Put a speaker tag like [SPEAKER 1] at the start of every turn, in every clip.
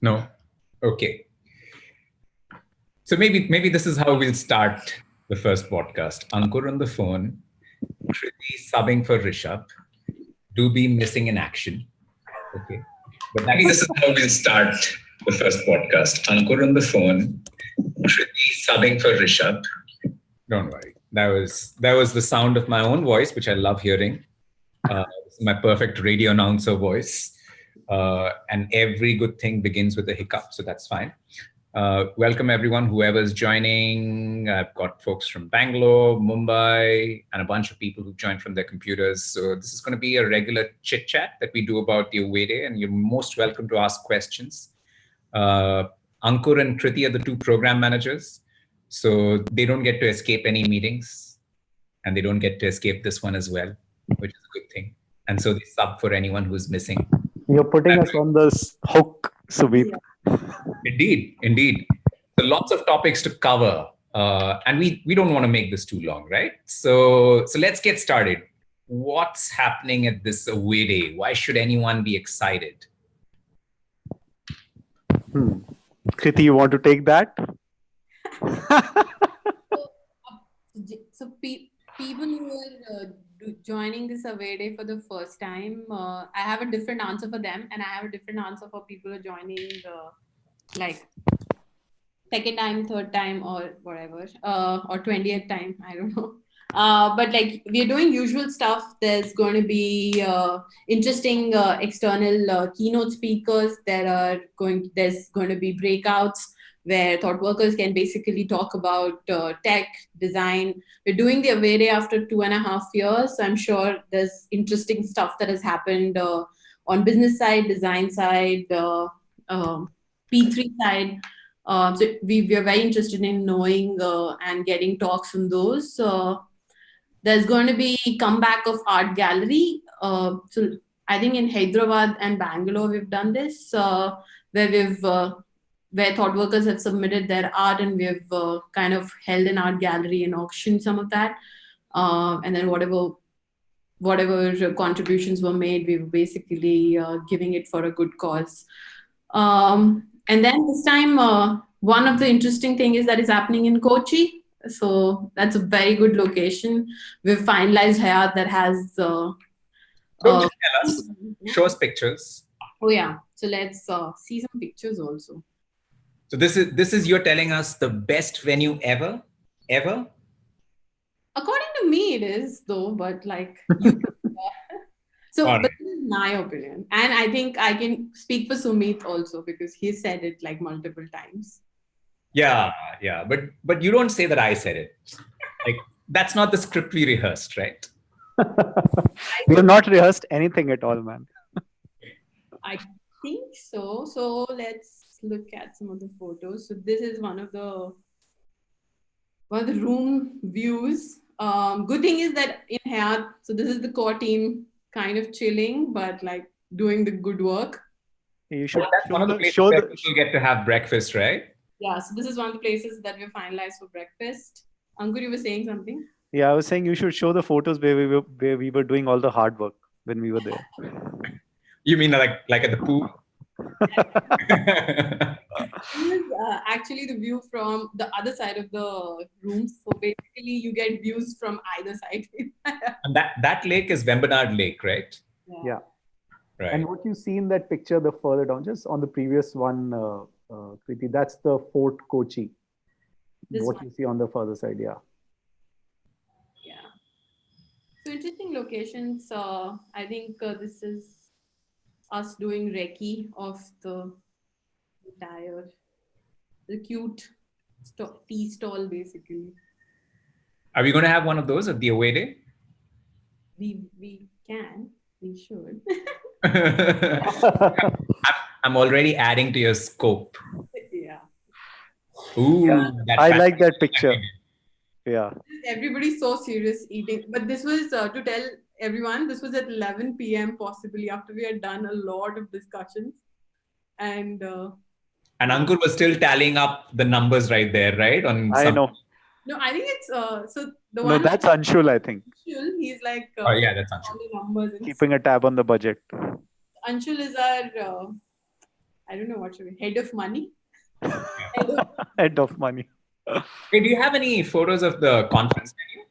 [SPEAKER 1] No? Okay. So maybe this is how we'll start the first podcast. Ankur on the phone, Kriti subbing for Rishabh, do be missing in action. Okay. But maybe this is how we'll start the first podcast. Ankur on the phone, Kriti subbing for Rishabh. Don't worry. That was the sound of my own voice, which I love hearing. This is my perfect radio announcer voice. And every good thing begins with a hiccup, so that's fine. Welcome everyone, whoever's joining. I've got folks from Bangalore, Mumbai, and a bunch of people who've joined from their computers. So this is going to be a regular chit chat that we do about the away day, and you're most welcome to ask questions. Ankur and Kriti are the two program managers, so they don't get to escape any meetings, and they don't get to escape this one as well, which is a good thing. And so they sub for anyone who's missing.
[SPEAKER 2] You're putting us on this hook, Sumeet.
[SPEAKER 1] Indeed. So lots of topics to cover, and we don't want to make this too long, right? So let's get started. What's happening at this away day? Why should anyone be excited?
[SPEAKER 2] Kriti, you want to take that?
[SPEAKER 3] So people who are joining this away day for the first time, I have a different answer for them, and I have a different answer for people who are joining like second time, third time, or whatever, or 20th time. I don't know. But like we're doing usual stuff. There's going to be interesting external keynote speakers. There's going to be breakouts where thought workers can basically talk about tech, design. We're doing the away day after 2.5 years. So I'm sure there's interesting stuff that has happened on business side, design side, P3 side. So we are very interested in knowing and getting talks from those. There's going to be comeback of art gallery. So I think in Hyderabad and Bangalore we've done this, where thought workers have submitted their art, and we've kind of held an art gallery and auctioned some of that. And then whatever contributions were made, we were basically giving it for a good cause. And then this time, one of the interesting thing is that is happening in Kochi. So that's a very good location. We've finalized Hayat that has...
[SPEAKER 1] Don't just tell us. Show us pictures.
[SPEAKER 3] Oh yeah. So let's see some pictures also.
[SPEAKER 1] So this is you're telling us the best venue ever?
[SPEAKER 3] According to me, it is though, but like but this is my opinion, and I think I can speak for Sumeet also because he said it like multiple times.
[SPEAKER 1] Yeah, but you don't say that I said it. Like that's not the script we rehearsed, right?
[SPEAKER 2] We have not rehearsed anything at all, man.
[SPEAKER 3] I think so. So let's look at some of the photos. So this is one of the room views. Good thing is that in Hayat, so this is the core team kind of chilling, but like doing the good work.
[SPEAKER 2] You should
[SPEAKER 1] that's one of the places where people get to have breakfast, right?
[SPEAKER 3] Yeah, so this is one of the places that we finalized for breakfast. Ankur, you were saying something?
[SPEAKER 2] Yeah, I was saying you should show the photos where we were doing all the hard work when we were there.
[SPEAKER 1] You mean like at the pool?
[SPEAKER 3] This is actually the view from the other side of the room. So basically, you get views from either side.
[SPEAKER 1] And that lake is Vembanad Lake, right?
[SPEAKER 2] Yeah.
[SPEAKER 1] Right.
[SPEAKER 2] And what you see in that picture, the further down, just on the previous one, Kriti, that's the Fort Kochi. What you see on the further side, yeah.
[SPEAKER 3] Yeah. So interesting locations. I think this is us doing recce of the cute tea stall, basically.
[SPEAKER 1] Are we going to have one of those at the away day?
[SPEAKER 3] We can. We should.
[SPEAKER 1] I'm already adding to your scope.
[SPEAKER 3] Yeah.
[SPEAKER 1] Ooh,
[SPEAKER 2] yeah. I like that picture. Yeah.
[SPEAKER 3] Everybody's so serious eating. But this was to tell everyone, this was at 11 p.m. possibly after we had done a lot of discussions. And
[SPEAKER 1] Ankur was still tallying up the numbers right there, right?
[SPEAKER 2] I know.
[SPEAKER 3] No, I think it's so the
[SPEAKER 2] one. No, that's Anshul, I think.
[SPEAKER 3] Anshul, he's like
[SPEAKER 1] oh yeah, that's Anshul.
[SPEAKER 3] All the numbers
[SPEAKER 2] keeping a tab on the budget.
[SPEAKER 3] Anshul is our I don't know what should be. Head of money.
[SPEAKER 2] Head of money.
[SPEAKER 1] Hey, do you have any photos of the conference venue?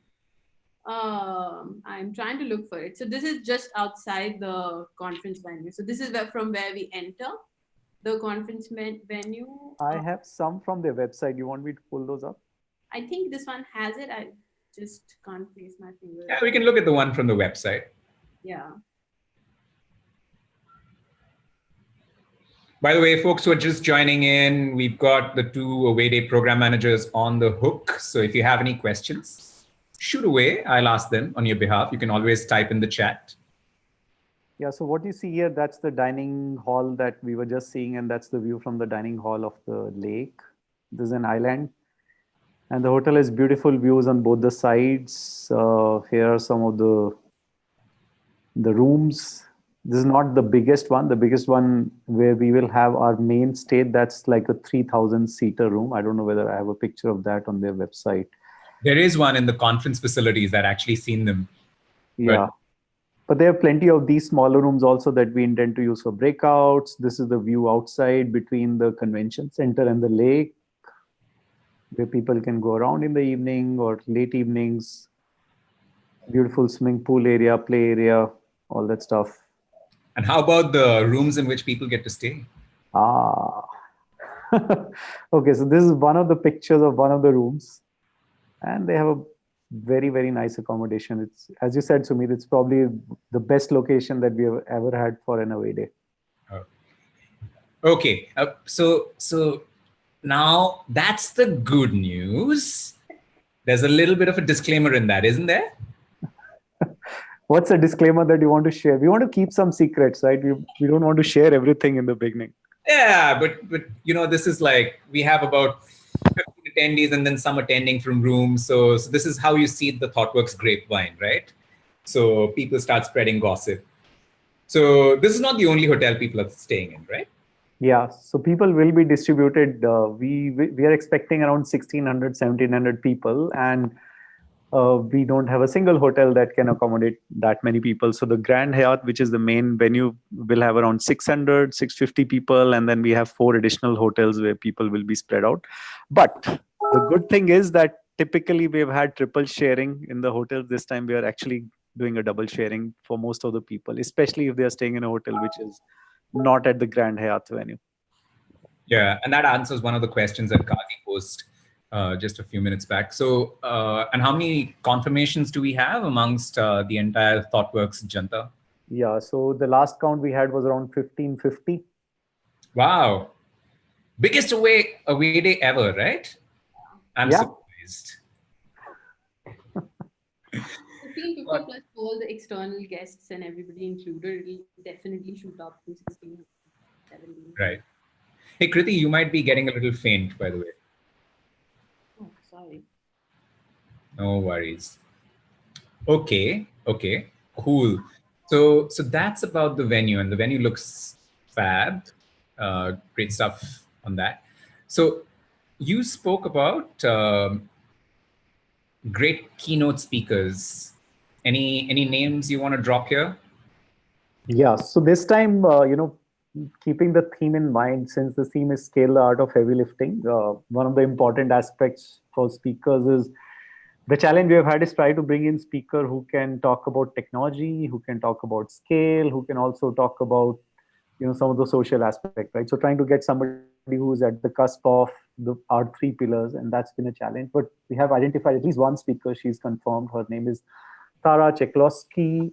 [SPEAKER 3] I'm trying to look for it. So this is just outside the conference venue. So this is from where we enter the conference venue.
[SPEAKER 2] I have some from their website. You want me to pull those up?
[SPEAKER 3] I think this one has it. I just can't place my finger.
[SPEAKER 1] Yeah, we can look at the one from the website.
[SPEAKER 3] Yeah.
[SPEAKER 1] By the way, folks who are just joining in, we've got the two Away Day program managers on the hook. So if you have any questions, shoot away. I'll ask them on your behalf. You can always type in the chat.
[SPEAKER 2] Yeah, so what you see here, that's the dining hall that we were just seeing, and that's the view from the dining hall of the lake. There's an island, and the hotel has beautiful views on both the sides. Here are some of the rooms. This is not the biggest one. The biggest one where we will have our main stay, that's like a 3,000-seater room. I don't know whether I have a picture of that on their website.
[SPEAKER 1] There is one in the conference facilities that actually seen them.
[SPEAKER 2] Yeah. But there are plenty of these smaller rooms also that we intend to use for breakouts. This is the view outside between the convention center and the lake, where people can go around in the evening or late evenings. Beautiful swimming pool area, play area, all that stuff.
[SPEAKER 1] And how about the rooms in which people get to stay?
[SPEAKER 2] Okay, so this is one of the pictures of one of the rooms. And they have a very, very nice accommodation. It's, as you said, Sumeet, it's probably the best location that we have ever had for an away day.
[SPEAKER 1] Okay, so now that's the good news. There's a little bit of a disclaimer in that, isn't there?
[SPEAKER 2] What's a disclaimer that you want to share? We want to keep some secrets, right? We don't want to share everything in the beginning.
[SPEAKER 1] Yeah, but you know, this is like, we have about 15 attendees and then some attending from rooms. So this is how you see the ThoughtWorks grapevine, right? So people start spreading gossip. So this is not the only hotel people are staying in, right?
[SPEAKER 2] Yeah, so people will be distributed. We are expecting around 1,600, 1,700 people, and we don't have a single hotel that can accommodate that many people. So the Grand Hyatt, which is the main venue, will have around 600, 650 people. And then we have 4 additional hotels where people will be spread out. But the good thing is that typically we've had triple sharing in the hotels. This time we are actually doing a double sharing for most of the people, especially if they are staying in a hotel which is not at the Grand Hyatt venue.
[SPEAKER 1] Yeah, and that answers one of the questions that Kagi posed just a few minutes back. So, and how many confirmations do we have amongst the entire ThoughtWorks Janta?
[SPEAKER 2] Yeah, so the last count we had was around 1,550.
[SPEAKER 1] Wow. Biggest away day ever, right? I'm surprised.
[SPEAKER 3] 15 people plus all the external guests and everybody included, it'll definitely shoot up to 16, 17.
[SPEAKER 1] Right. Hey, Kriti, you might be getting a little faint, by the way.
[SPEAKER 3] Oh, sorry.
[SPEAKER 1] No worries. Okay, cool. So that's about the venue, and the venue looks fab. Great stuff on that. So you spoke about great keynote speakers. Any names you want to drop here?
[SPEAKER 2] Yeah, so this time, keeping the theme in mind, since the theme is scale the art of heavy lifting, one of the important aspects for speakers is the challenge we have had is try to bring in speaker who can talk about technology, who can talk about scale, who can also talk about some of the social aspect, right? So trying to get somebody who is at the cusp of our 3 pillars, and that's been a challenge. But we have identified at least one speaker. She's confirmed. Her name is Tara Cheklowski.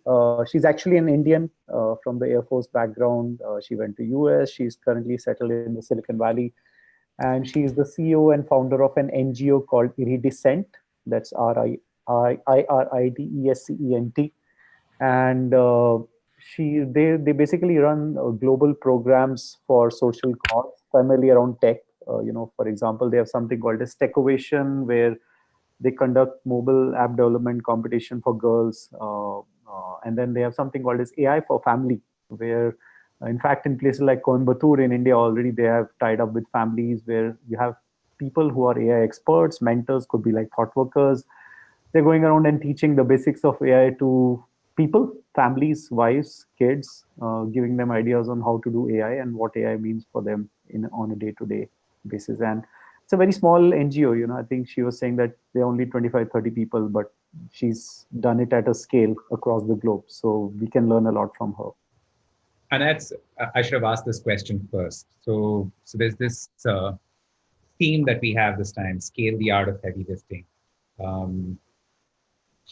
[SPEAKER 2] She's actually an Indian from the Air Force background. She went to US. She's currently settled in the Silicon Valley. And she's the CEO and founder of an NGO called Iridescent. That's Iridescent. And they basically run global programs for social cause, primarily around tech. For example, they have something called as Techovation, where they conduct mobile app development competition for girls. And then they have something called as AI for Family, where in fact, in places like Coimbatore in India already, they have tied up with families where you have people who are AI experts, mentors, could be like thought workers. They're going around and teaching the basics of AI to people families, wives, kids, giving them ideas on how to do AI and what AI means for them on a day-to-day basis. And it's a very small NGO. I think she was saying that there are only 25, 30 people, but she's done it at a scale across the globe. So we can learn a lot from her.
[SPEAKER 1] And I should have asked this question first. So there's this theme that we have this time: scale the art of heavy lifting.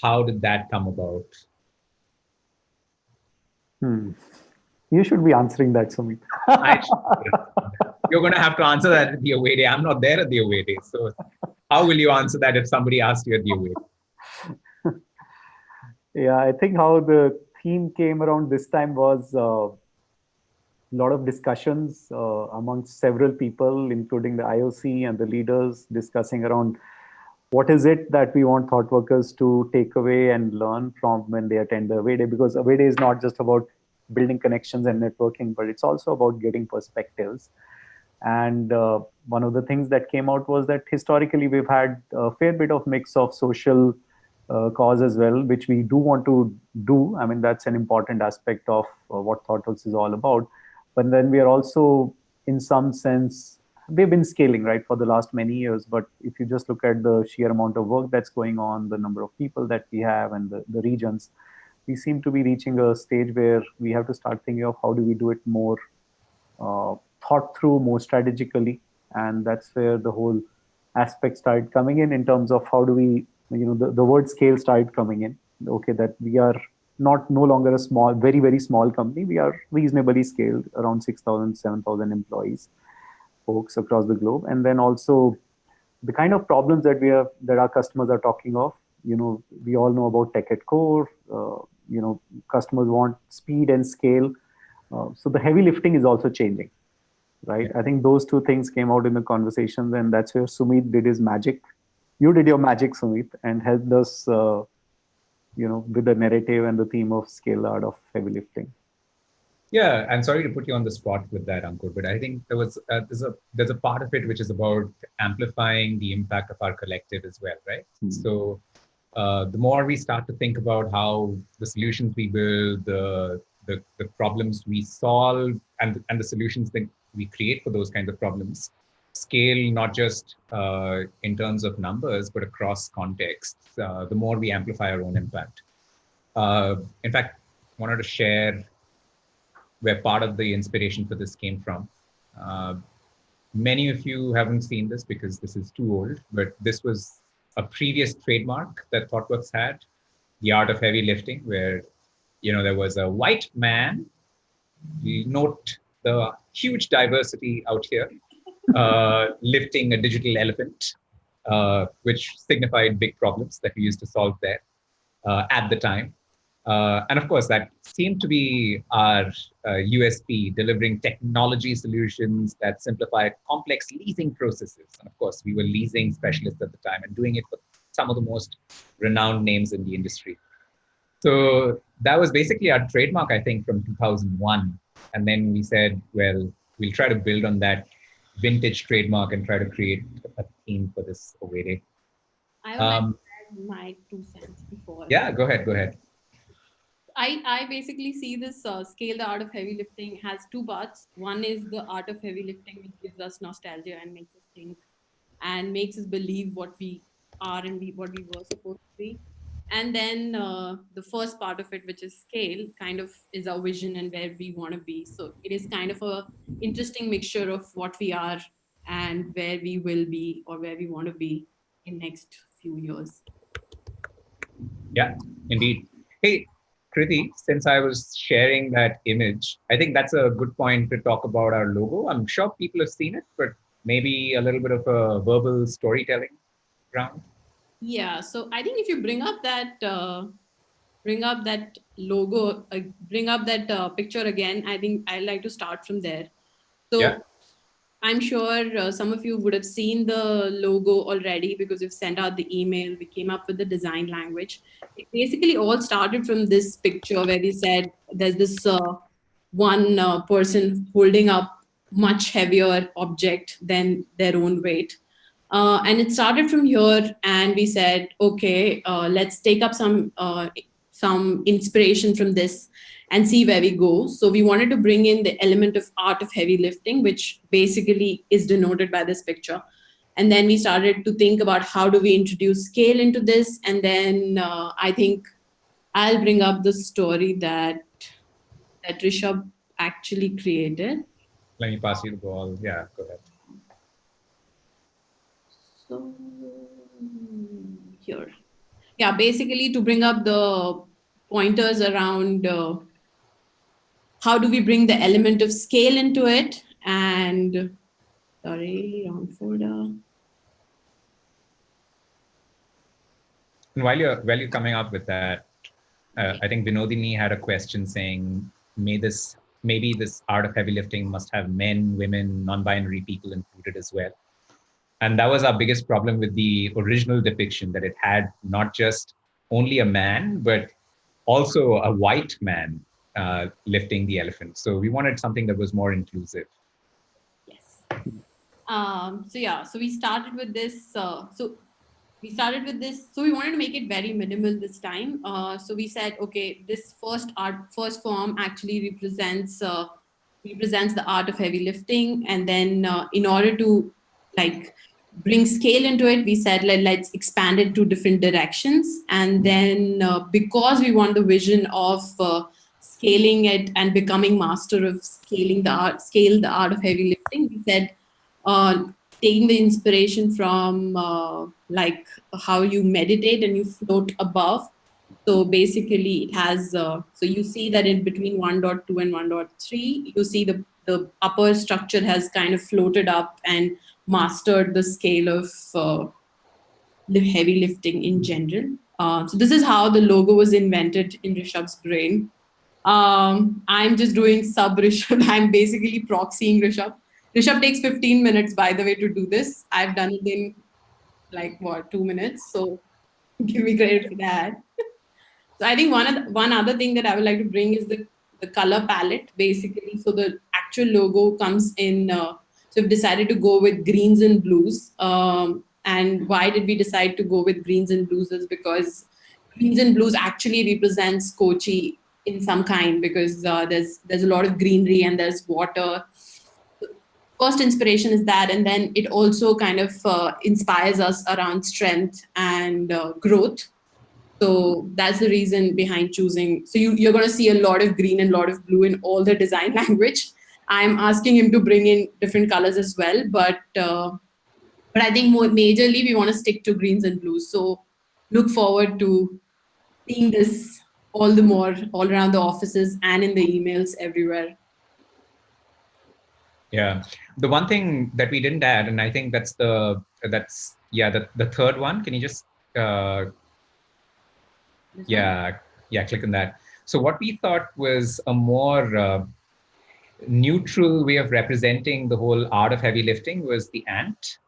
[SPEAKER 1] How did that come about?
[SPEAKER 2] You should be answering that, Sumeet.
[SPEAKER 1] You're going to have to answer that at the away day. I'm not there at the away day. So how will you answer that if somebody asked you at the away day?
[SPEAKER 2] Yeah, I think how the theme came around this time was a lot of discussions amongst several people, including the IOC and the leaders, discussing around what is it that we want thought workers to take away and learn from when they attend the away day, because away day is not just about building connections and networking, but it's also about getting perspectives. And one of the things that came out was that historically we've had a fair bit of mix of social cause as well, which we do want to do. I mean, that's an important aspect of what ThoughtWorks is all about. But then we are also, in some sense, we've been scaling, right, for the last many years. But if you just look at the sheer amount of work that's going on, the number of people that we have and the regions, we seem to be reaching a stage where we have to start thinking of how do we do it more thought through, more strategically. And that's where the whole aspect started coming in terms of how do we, the word scale started coming in. Okay, that we are no longer a small, very, very small company. We are reasonably scaled, around 6,000, 7,000 employees, folks across the globe. And then also the kind of problems that our customers are talking of, we all know about tech at core, customers want speed and scale. So the heavy lifting is also changing, right? I think those two things came out in the conversations, and that's where Sumeet did his magic. You did your magic, Sumeet, and helped us, with the narrative and the theme of scale art of heavy lifting.
[SPEAKER 1] Yeah, I'm sorry to put you on the spot with that, Ankur, but I think there's a part of it which is about amplifying the impact of our collective as well, right? So the more we start to think about how the solutions we build, the problems we solve, and the solutions that we create for those kinds of problems scale, not just in terms of numbers, but across contexts, the more we amplify our own impact. In fact, I wanted to share where part of the inspiration for this came from. Many of you haven't seen this because this is too old, but this was a previous trademark that ThoughtWorks had, the art of heavy lifting, where there was a white man. We note the huge diversity out here, lifting a digital elephant, which signified big problems that we used to solve there at the time. And of course, that seemed to be our USP, delivering technology solutions that simplified complex leasing processes. And of course, we were leasing specialists at the time and doing it for some of the most renowned names in the industry. So that was basically our trademark, I think, from 2001. And then we said, well, we'll try to build on that vintage trademark and try to create a theme for this away day.
[SPEAKER 3] I would like to add my 2 cents before.
[SPEAKER 1] Yeah, go ahead.
[SPEAKER 3] I basically see this scale, the art of heavy lifting, has two parts. One is the art of heavy lifting, which gives us nostalgia and makes us think and makes us believe what we are and what we were supposed to be. And then the first part of it, which is scale, kind of is our vision and where we want to be. So it is kind of a interesting mixture of what we are and where we will be or where we want to be in next few years.
[SPEAKER 1] Yeah, indeed. Hey, Kriti, since I was sharing that image, I think that's a good point to talk about our logo. I'm sure people have seen it, but maybe a little bit of a verbal storytelling round.
[SPEAKER 3] Yeah, so I think if you bring up that logo, bring up that picture again, I think I'd like to start from there. So
[SPEAKER 1] yeah.
[SPEAKER 3] I'm sure some of you would have seen the logo already because we've sent out the email. We came up with the design language. It basically all started from this picture where we said there's this one person holding up much heavier object than their own weight. And it started from here, and we said, okay, let's take up some some inspiration from this and see where we go. So we wanted to bring in the element of art of heavy lifting, which basically is denoted by this picture. And then we started to think about how do we introduce scale into this. And then I think I'll bring up the story that Rishabh actually created.
[SPEAKER 1] Let me pass you the ball. Yeah, go ahead.
[SPEAKER 3] So here. Yeah, basically to bring up the pointers around how do we bring the element of scale into it. And sorry, wrong folder.
[SPEAKER 1] And while you're coming up with that, I think Vinodini had a question saying, maybe this art of heavy lifting must have men, women, non-binary people included as well. And that was our biggest problem with the original depiction, that it had not just only a man, but also a white man lifting the elephant. So we wanted something that was more inclusive.
[SPEAKER 3] Yes. So we started with this. So we wanted to make it very minimal this time. So we said, okay, this first form actually represents the art of heavy lifting, and then in order to like bring scale into it, we said let's expand it to different directions, and then because we want the vision of scaling it and becoming master of scale the art of heavy lifting, we said. Taking the inspiration from like how you meditate and you float above. So basically it has, so you see that in between 1.2 and 1.3, you see the upper structure has kind of floated up and mastered the scale of heavy lifting in general. So this is how the logo was invented in Rishabh's brain. I'm just doing sub Rishabh. I'm basically proxying Rishabh. Rishabh takes 15 minutes, by the way, to do this. I've done it in 2 minutes. So give me credit for that. So I think one other thing that I would like to bring is the color palette, basically. So the actual logo comes in. So we've decided to go with greens and blues. And why did we decide to go with greens and blues? Is because greens and blues actually represents Kochi in some kind, because there's a lot of greenery and there's water. First inspiration is that, and then it also kind of inspires us around strength and growth. So that's the reason behind choosing. So you're going to see a lot of green and a lot of blue in all the design language. I'm asking him to bring in different colors as well, but I think more majorly we want to stick to greens and blues. So look forward to seeing this all the more all around the offices and in the emails everywhere.
[SPEAKER 1] Yeah, the one thing that we didn't add, and I think that's the third one. Can you just click on that. So what we thought was a more neutral way of representing the whole art of heavy lifting was the ant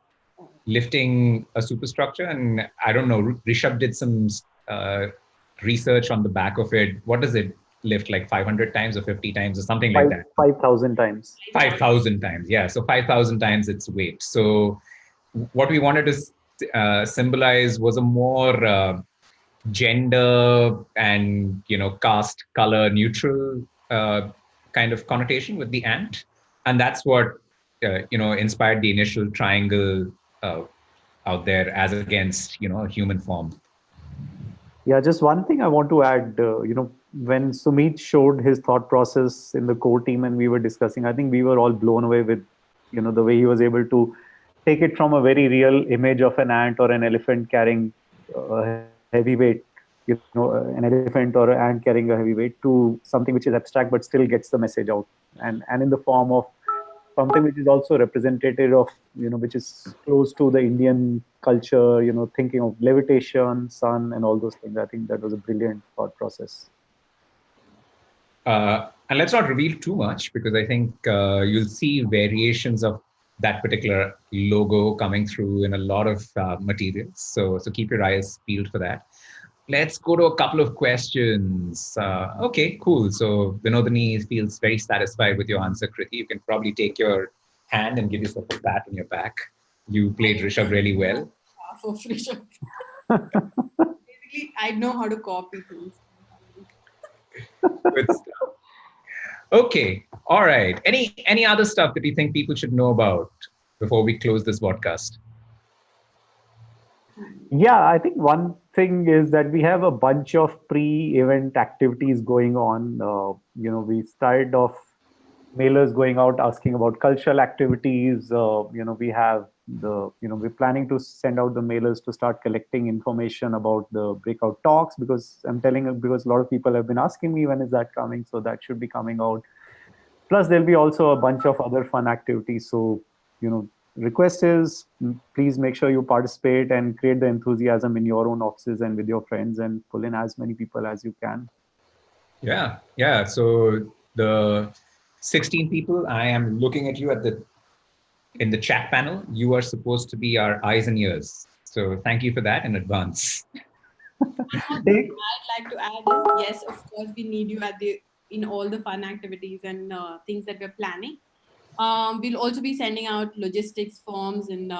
[SPEAKER 1] lifting a superstructure. And I don't know, Rishabh did some research on the back of it. What does it lift, like 500 times or 50 times or something like that?
[SPEAKER 2] 5,000 times.
[SPEAKER 1] 5,000 times, yeah. So 5,000 times its weight. So what we wanted to symbolize was a more gender and caste color neutral kind of connotation with the ant, and that's what inspired the initial triangle out there as against a human form.
[SPEAKER 2] Yeah, just one thing I want to add. When Sumeet showed his thought process in the core team and we were discussing, I think we were all blown away with the way he was able to take it from a very real image of an ant or an elephant carrying heavy weight, an elephant or an ant carrying a heavy weight, to something which is abstract but still gets the message out, and in the form of something which is also representative of which is close to the Indian culture, thinking of levitation, sun, and all those things. I think that was a brilliant thought process.
[SPEAKER 1] And let's not reveal too much, because I think you'll see variations of that particular logo coming through in a lot of materials. So keep your eyes peeled for that. Let's go to a couple of questions. Okay, cool. So Vinodini feels very satisfied with your answer, Kriti. You can probably take your hand and give yourself a pat on your back. You played Rishabh really well.
[SPEAKER 3] Basically, I know how to copy things.
[SPEAKER 1] Good stuff. Okay. All right. Any other stuff that you think people should know about before we close this podcast?
[SPEAKER 2] Yeah, I think one thing is that we have a bunch of pre-event activities going on. We started off mailers going out asking about cultural activities. We have we're planning to send out the mailers to start collecting information about the breakout talks, because because a lot of people have been asking me when is that coming. So that should be coming out. Plus, there'll be also a bunch of other fun activities. So, request is please make sure you participate and create the enthusiasm in your own offices and with your friends, and pull in as many people as you can.
[SPEAKER 1] Yeah. Yeah. So the 16 people, I am looking at you in the chat panel. You are supposed to be our eyes and ears. So thank you for that in advance.
[SPEAKER 2] Take
[SPEAKER 3] I'd like to add is, yes, of course, we need you in all the fun activities and things that we're planning. We'll also be sending out logistics forms, and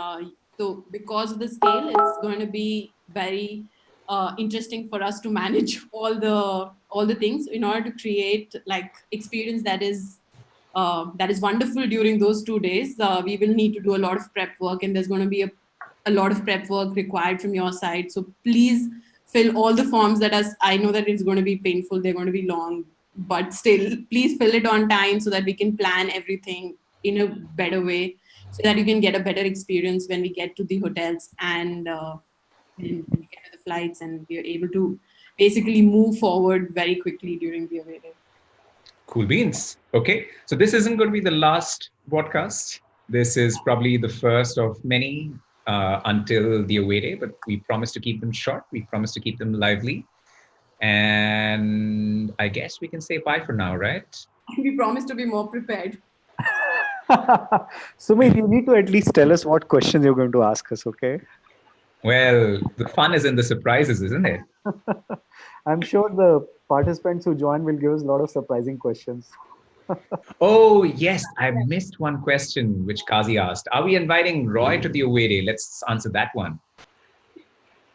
[SPEAKER 3] so because of the scale, it's going to be very interesting for us to manage all the things in order to create like experience that is wonderful during those 2 days. We will need to do a lot of prep work, and there's going to be a lot of prep work required from your side. So please fill all the forms I know that it's going to be painful, they're going to be long, but still, please fill it on time so that we can plan everything in a better way, so that you can get a better experience when we get to the hotels and when we get to the flights, and we are able to basically move forward very quickly during the away day.
[SPEAKER 1] Cool beans. Okay. So this isn't going to be the last podcast. This is probably the first of many until the away day, but we promise to keep them short. We promise to keep them lively. And I guess we can say bye for now, right?
[SPEAKER 3] We promise to be more prepared.
[SPEAKER 2] Sumit, you need to at least tell us what questions you're going to ask us, okay?
[SPEAKER 1] Well, the fun is in the surprises, isn't it?
[SPEAKER 2] I'm sure the participants who join will give us a lot of surprising questions.
[SPEAKER 1] Oh, yes. I missed one question which Kazi asked. Are we inviting Roy to the away day? Let's answer that one.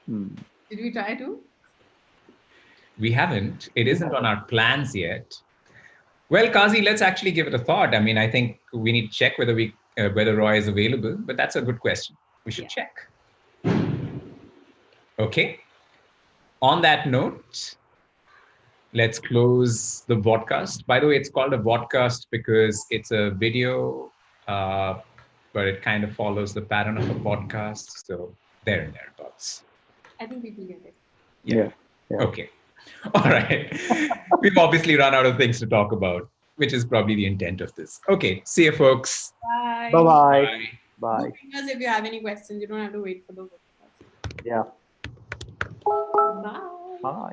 [SPEAKER 3] Did we try to?
[SPEAKER 1] We haven't. It isn't on our plans yet. Well, Kazi, let's actually give it a thought. I mean, I think we need to check whether Roy is available, but that's a good question. We should check. Okay. On that note, let's close the vodcast. By the way, it's called a vodcast because it's a video, but it kind of follows the pattern of a podcast. So there and thereabouts.
[SPEAKER 3] I think people get it.
[SPEAKER 2] Yeah.
[SPEAKER 1] Okay. All right. We've obviously run out of things to talk about, which is probably the intent of this. Okay. See you, folks.
[SPEAKER 3] Bye.
[SPEAKER 2] Bye-bye. Bye.
[SPEAKER 3] Do ping us if you have any questions. You don't have to wait for the podcast.
[SPEAKER 2] Yeah.
[SPEAKER 3] Bye.
[SPEAKER 2] Bye.